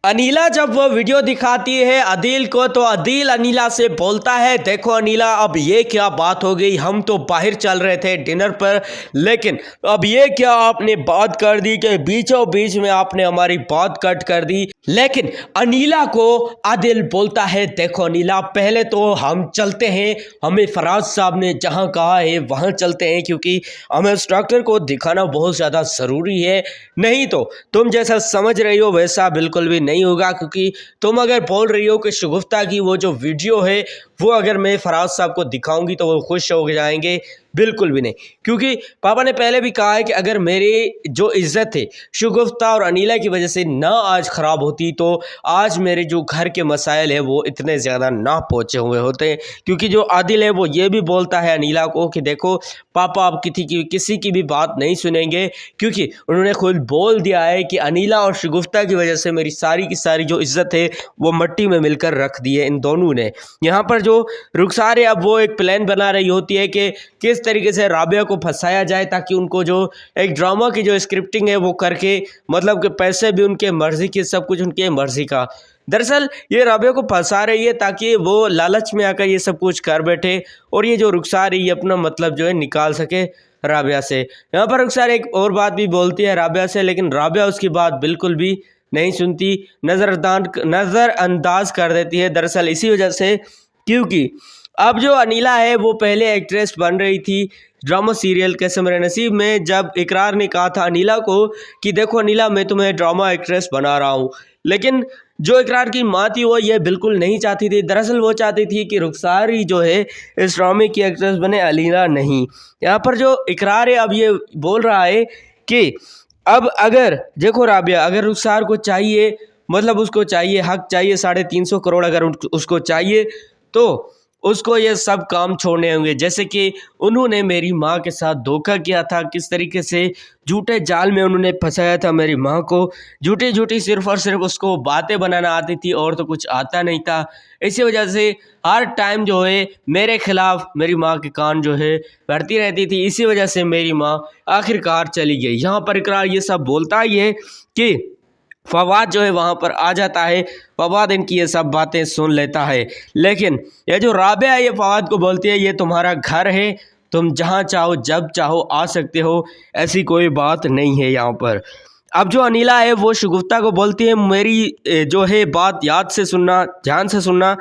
अनीला जब वो वीडियो दिखाती है अदील को तो अदील अनीला से बोलता है, देखो अनीला अब ये क्या बात हो गई, हम तो बाहर चल रहे थे डिनर पर, लेकिन अब ये क्या आपने बात कर दी कि बीचों बीच में आपने हमारी बात कट कर दी। लेकिन अनीला को अदील बोलता है, देखो अनीला पहले तो हम चलते हैं, हमें फराज साहब ने जहाँ कहा है वहाँ चलते हैं, क्योंकि हमें उस डॉक्टर को दिखाना बहुत ज़्यादा ज़रूरी है। नहीं तो तुम जैसा समझ रही हो वैसा बिल्कुल भी नहीं होगा, क्योंकि तुम अगर बोल रही हो कि शगुफ्ता की वो जो वीडियो है वो अगर मैं फराज साहब को दिखाऊंगी तो वो खुश हो जाएंगे, बिल्कुल भी नहीं। क्योंकि पापा ने पहले भी कहा है कि अगर मेरी जो इज्जत है शगुफ्ता और अनीला की वजह से ना आज ख़राब होती तो आज मेरे जो घर के मसाइल है वो इतने ज़्यादा ना पहुँचे हुए होते। क्योंकि जो आदिल है वो ये भी बोलता है अनीला को कि देखो पापा आप किसी की भी बात नहीं सुनेंगे, क्योंकि उन्होंने खुद बोल दिया है कि अनीला और शगुफ्ता की वजह से मेरी सारी की सारी जो इज्जत है वो मिट्टी में मिलकर रख दी है इन दोनों ने। यहाँ पर जो रुखसार है अब वो एक प्लान बना रही होती है कि किस तरीके से राबिया को फंसाया जाए, ताकि उनको जो एक ड्रामा की जो स्क्रिप्टिंग है वो करके, मतलब कि पैसे भी उनके मर्जी के, सब कुछ उनके मर्जी का। दरअसल ये राबिया को फंसा रही है ताकि वो लालच में आकर ये सब कुछ कर बैठे और ये जो रुखसार है ये अपना मतलब जो है निकाल सके राबिया से। यहाँ पर रुखसार एक और बात भी बोलती है राबिया से, लेकिन राबिया उसकी बात बिल्कुल भी नहीं सुनती, नज़रअंदाज कर देती है। दरअसल इसी वजह से, क्योंकि अब जो अनीला है वो पहले एक्ट्रेस बन रही थी ड्रामा सीरियल कैसे मेरे नसीब में, जब इकरार ने कहा था अनीला को कि देखो अनीला मैं तुम्हें ड्रामा एक्ट्रेस बना रहा हूँ, लेकिन जो इकरार की माँ थी वो ये बिल्कुल नहीं चाहती थी। दरअसल वो चाहती थी कि रुखसार ही जो है इस ड्रामे की एक्ट्रेस बने, अनीला नहीं। यहाँ पर जो इकरार है अब ये बोल रहा है कि अब अगर देखो राबिया, अगर रुखसार को चाहिए, मतलब उसको चाहिए हक चाहिए 350 करोड़, अगर उसको चाहिए तो उसको ये सब काम छोड़ने होंगे। जैसे कि उन्होंने मेरी माँ के साथ धोखा किया था, किस तरीके से झूठे जाल में उन्होंने फंसाया था मेरी माँ को, झूठी झूठी सिर्फ और सिर्फ उसको बातें बनाना आती थी और तो कुछ आता नहीं था। इसी वजह से हर टाइम जो है मेरे खिलाफ मेरी माँ के कान जो है बढ़ती रहती थी, इसी वजह से मेरी माँ आखिरकार चली गई। यहाँ पर इकरार ये सब बोलता ही है कि फवाद जो है वहाँ पर आ जाता है, फवाद इनकी ये सब बातें सुन लेता है। लेकिन ये जो राबिया है ये फवाद को बोलती है ये तुम्हारा घर है, तुम जहाँ चाहो जब चाहो आ सकते हो, ऐसी कोई बात नहीं है यहाँ पर। अब जो अनीला है वो शगुफ्ता को बोलती है मेरी जो है बात याद से सुनना, ध्यान से सुनना,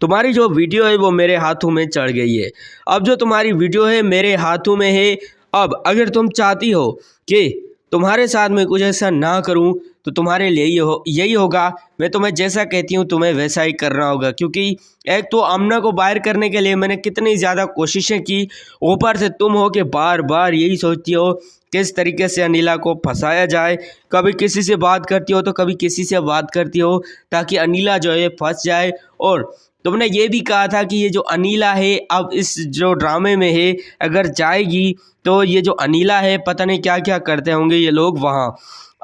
तुम्हारी जो वीडियो है वो मेरे हाथों में चढ़ गई है। अब जो तुम्हारी वीडियो है मेरे हाथों में है, अब अगर तुम चाहती हो कि तुम्हारे साथ मैं कुछ ऐसा ना करूं तो तुम्हारे लिए यही होगा, मैं तुम्हें जैसा कहती हूँ तुम्हें वैसा ही करना होगा। क्योंकि एक तो आमना को बाहर करने के लिए मैंने कितनी ज़्यादा कोशिशें की, ऊपर से तुम हो कि बार बार यही सोचती हो किस तरीके से अनीला को फंसाया जाए, कभी किसी से बात करती हो तो कभी किसी से बात करती हो ताकि अनीला जो है फंस जाए। और तुमने ये भी कहा था कि ये जो अनीला है अब इस जो ड्रामे में है अगर जाएगी तो ये जो अनीला है पता नहीं क्या क्या करते होंगे ये लोग वहाँ।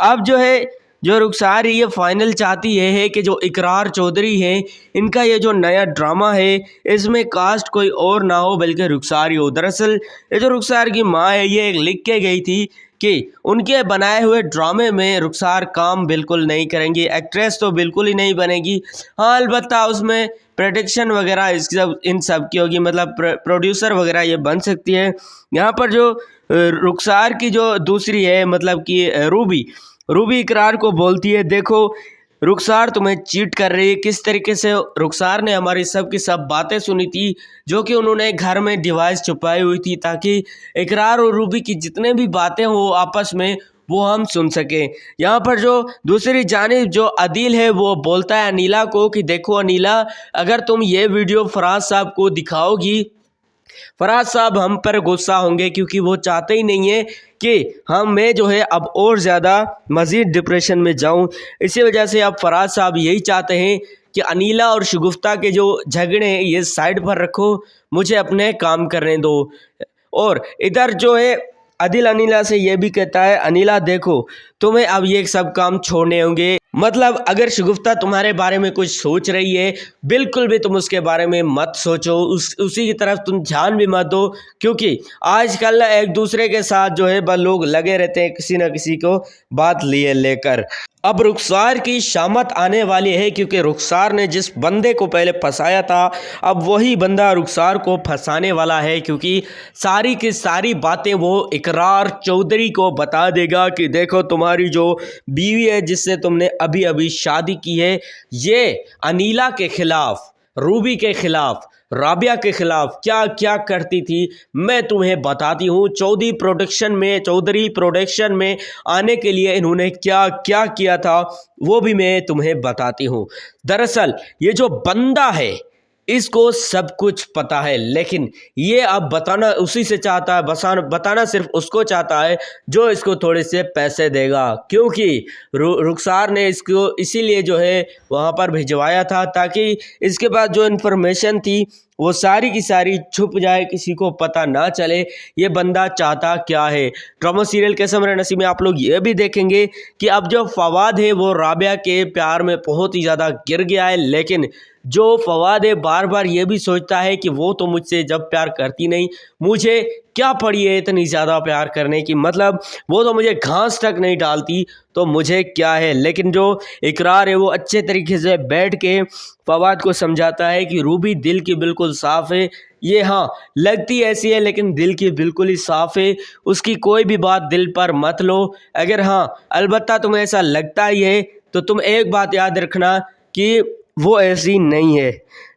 अब जो है जो रुखसार ये फाइनल चाहती है कि जो इकरार चौधरी है इनका ये जो नया ड्रामा है इसमें कास्ट कोई और ना हो बल्कि रुखसार ही हो। दरअसल ये जो रुखसार की माँ है ये लिख के गई थी कि उनके बनाए हुए ड्रामे में रुखसार काम बिल्कुल नहीं करेंगी, एक्ट्रेस तो बिल्कुल ही नहीं बनेगी। हाँ अलबत्ता उसमें प्रोडक्शन वगैरह इन सब की होगी, मतलब प्रोड्यूसर वगैरह ये बन सकती है। यहाँ पर जो रुखसार की जो दूसरी है मतलब कि रूबी इकरार को बोलती है देखो रुखसार तुम्हें चीट कर रही है। किस तरीके से रुखसार ने हमारी सब की सब बातें सुनी थी जो कि उन्होंने घर में डिवाइस छुपाई हुई थी, ताकि इकरार और रूबी की जितने भी बातें हो आपस में वो हम सुन सकें। यहाँ पर जो दूसरी जानिब जो अदील है वो बोलता है अनीला को कि देखो अनीला अगर तुम ये वीडियो फराज साहब को दिखाओगी फराज साहब हम पर गुस्सा होंगे, क्योंकि वो चाहते ही नहीं है कि मैं जो है अब और ज़्यादा मज़ीद डिप्रेशन में जाऊं। इसी वजह से अब फराज साहब यही चाहते हैं कि अनीला और शगुफ्ता के जो झगड़े हैं ये साइड पर रखो, मुझे अपने काम करने दो। और इधर जो है अदिल अनीला से ये भी कहता है अनीला देखो तुम्हें अब ये सब काम छोड़ने होंगे, मतलब अगर शगुफ्ता तुम्हारे बारे में कुछ सोच रही है बिल्कुल भी तुम उसके बारे में मत सोचो, उसी की तरफ तुम ध्यान भी मत दो। क्योंकि आजकल एक दूसरे के साथ जो है बस लोग लगे रहते हैं किसी न किसी को बात लिए लेकर। अब रुखसार की शामत आने वाली है, क्योंकि रुखसार ने जिस बंदे को पहले फंसाया था अब वही बंदा रुखसार को फंसाने वाला है, क्योंकि सारी की सारी बातें वो इकरार चौधरी को बता देगा कि देखो तुम्हारी जो बीवी है जिससे तुमने अभी अभी शादी की है, ये अनीला के खिलाफ, रूबी के खिलाफ, राबिया के खिलाफ क्या क्या करती थी मैं तुम्हें बताती हूँ। चौधरी प्रोडक्शन में आने के लिए इन्होंने क्या क्या किया था वो भी मैं तुम्हें बताती हूँ। दरअसल ये जो बंदा है इसको सब कुछ पता है, लेकिन ये अब बताना उसी से चाहता है, बताना सिर्फ उसको चाहता है जो इसको थोड़े से पैसे देगा, क्योंकि रुखसार ने इसको इसीलिए जो है वहाँ पर भिजवाया था ताकि इसके पास जो इन्फॉर्मेशन थी वो सारी की सारी छुप जाए, किसी को पता ना चले ये बंदा चाहता क्या है। ड्रामा सीरियल कसम है नसीब में आप लोग ये भी देखेंगे कि अब जो फवाद है वो राबिया के प्यार में बहुत ही ज़्यादा गिर गया है, लेकिन जो फवाद है बार बार ये भी सोचता है कि वो तो मुझसे जब प्यार करती नहीं, मुझे क्या पड़ी है इतनी ज़्यादा प्यार करने की, मतलब वो तो मुझे घास तक नहीं डालती तो मुझे क्या है। लेकिन जो इकरार है वो अच्छे तरीके से बैठ के फवाद को समझाता है कि रूबी दिल की बिल्कुल साफ़ है, ये हाँ लगती ऐसी है लेकिन दिल की बिल्कुल ही साफ़ है, उसकी कोई भी बात दिल पर मत लो। अगर हाँ अलबत्ता तुम्हें ऐसा लगता ही है तो तुम एक बात याद रखना कि वो ऐसी नहीं है।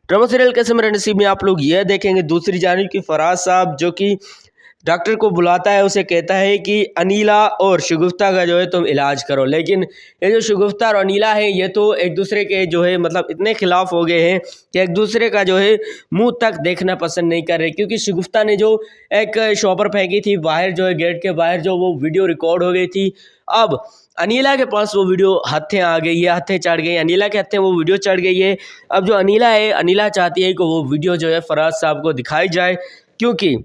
ड्रामा सीरियल कैसे मेरे नसीब में आप लोग यह देखेंगे दूसरी जानिब की फराज साहब जो कि डॉक्टर को बुलाता है, उसे कहता है कि अनीला और शगुफ्ता का जो है तुम इलाज करो, लेकिन ये जो शगुफ्ता और अनीला है ये तो एक दूसरे के जो है मतलब इतने खिलाफ हो गए हैं कि एक दूसरे का जो है मुंह तक देखना पसंद नहीं कर रहे, क्योंकि शगुफ्ता ने जो एक शॉपर फेंकी थी बाहर जो है गेट के बाहर, जो वो वीडियो रिकॉर्ड हो गई थी, अब अनीला के पास वो वीडियो हत्थे आ गई है, हत्थे चढ़ गई, अनीला के हत्थे वो वीडियो चढ़ गई है। अब जो अनीला है, अनीला चाहती है कि वो वीडियो जो है फराज साहब को दिखाई जाए, क्योंकि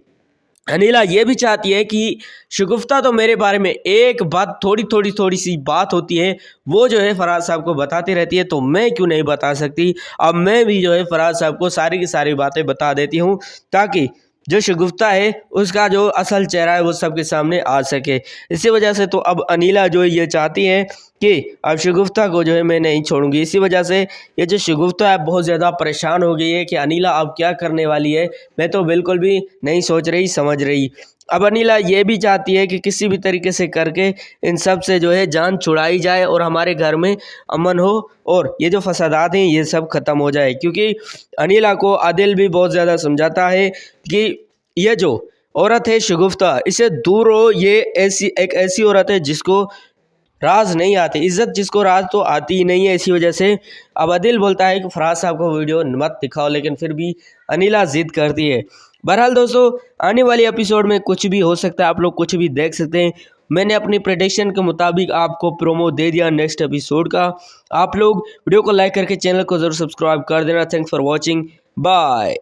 अनीला ये भी चाहती है कि शगुफ्ता तो मेरे बारे में एक बात थोड़ी सी बात होती है वो जो है फराज साहब को बताती रहती है, तो मैं क्यों नहीं बता सकती। अब मैं भी जो है फराज साहब को सारी की सारी बातें बता देती हूँ ताकि जो शगुफ्ता है उसका जो असल चेहरा है वो सबके सामने आ सके। इसी वजह से तो अब अनीला जो है ये चाहती है कि अब शगुफ्ता को जो है मैं नहीं छोड़ूंगी। इसी वजह से ये जो शगुफ्ता है बहुत ज़्यादा परेशान हो गई है कि अनीला अब क्या करने वाली है, मैं तो बिल्कुल भी नहीं सोच रही समझ रही। अब अनीला ये भी चाहती है कि किसी भी तरीके से करके इन सब से जो है जान छुड़ाई जाए और हमारे घर में अमन हो और ये जो फसादात हैं ये सब ख़त्म हो जाए, क्योंकि अनीला को आदिल भी बहुत ज़्यादा समझाता है कि ये जो औरत है शगुफ्ता इससे दूर हो, ये एक ऐसी औरत है जिसको राज नहीं आते, इज्जत जिसको राज तो आती ही नहीं है। इसी वजह से अब आदिल बोलता है कि फराज साहब को वीडियो मत दिखाओ, लेकिन फिर भी अनीला जिद करती है। बहरहाल दोस्तों आने वाली एपिसोड में कुछ भी हो सकता है, आप लोग कुछ भी देख सकते हैं। मैंने अपनी प्रेडिक्शन के मुताबिक आपको प्रोमो दे दिया नेक्स्ट एपिसोड का। आप लोग वीडियो को लाइक करके चैनल को ज़रूर सब्सक्राइब कर देना। Thanks for watching, bye.